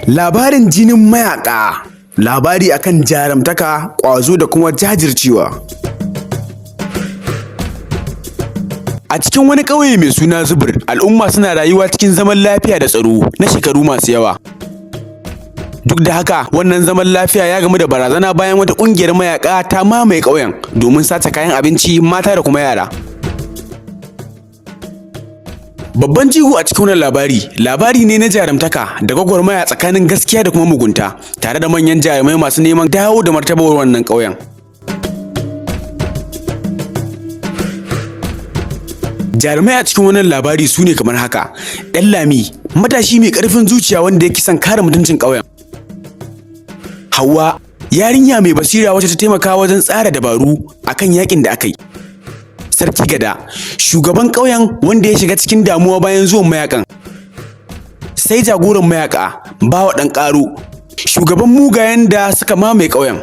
Labarin jinin mayaka, labari akan jarumtaka, ƙwazo da kuma jajircewa. A cikin wani ƙauye mai suna Zubur, al'umma suna rayuwa cikin zaman lafiya da tsaro na shekaru masu yawa. Duk da haka, wannan zaman lafiya ya gamu da barazana bayan wata ƙungiyar mayaka ta mamaye ƙauyen domin sace kayan abinci, mata da kuma yara. Babban jigo a cikin wannan labari ne na jarumtaka da gwagwarmaya tsakanin gaskiya da kuma mugunta, tare da manyan jarumai masu neman dawo da martabar wannan ƙauyen. Jarumai a cikin wannan labari su ne kamar haka: Danlami, matashi mai ƙarfin zuciya wanda yake son kare mutuncin ƙauyen. Hauwa, yarinya mai basira wacce ta taimaka wajen tsara dabaru akan yakin da aka yi. Sarki Gada, shugaban ƙauyen wanda ya shiga cikin damuwa bayan zuwan mayakan. Sai jagoran mayaka, Bawa ɗan ƙaro, shugaban mugayen da suka mamaye ƙauyen.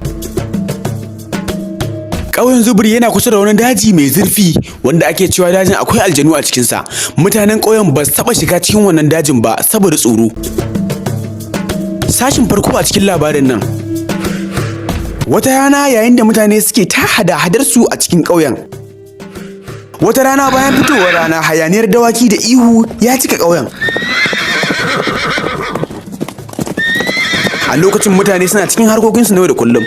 Ƙauyen Zubur yana kusa da wani daji mai zurfi wanda ake cewa dajin akwai aljanu a cikinsa. Mutanen ƙauyen ba su taɓa shiga cikin wannan dajin ba saboda tsoro. Sashin farko a cikin labarin nan. Wata rana yayin da mutane suke ta hada-hadarsu a cikin ƙauyen. Wata rana bayan fitowar rana, hayaniyar dawaki da ihu ya cika ƙauyen. A lokacin mutane suna cikin harkokinsu na yau da kullum.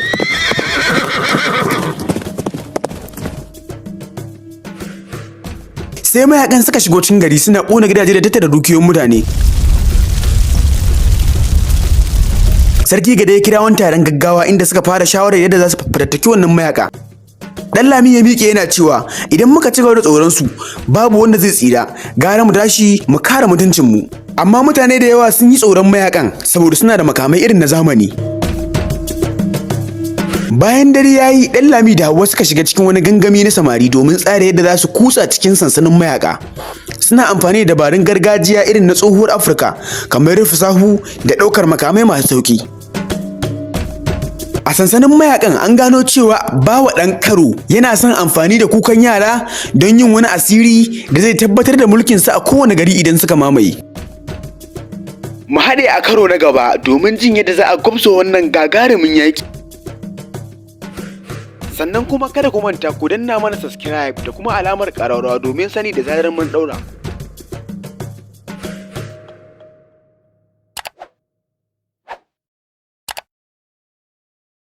Sai mayakan suka shigo cikin gari suna ƙona gidaje da tattara dukiyoyin mutane. Sarki Gada ya kira wani taron gaggawa inda suka fara shawarar yadda za su fatattaki wannan mayaka. Danlami ya miƙe yana cewa idan muka ci gaba da tsoron su babu wanda zai tsira, gara mu tashi mu kare mutuncin mu. Amma mutane da yawa sun yi tsoron mayakan saboda suna da makamai irin na zamani. Bayan dare yayi, Danlami da Hauwa suka shiga cikin wani gangami na samari domin tsara yadda za su kutsa cikin sansanin mayaka. Suna amfani da dabarun gargajiya irin na tsohuwar Afirka, kamar rufe sahu da ɗaukar makamai masu sauƙi. A sansanin mayakan an gano cewa Bawa ɗan karo yana son amfani da kukan yara don yin wani asiri da zai tabbatar da mulkinsa a kowane gari idan suka mamaye. Mu haɗe a karo na gaba domin jin yadda za a gwabza wannan gagarumin yaƙi. Sannan kuma kada ku manta ku danna mana subscribe da kuma alamar ƙararrawa domin sani da zarar mun ɗaura.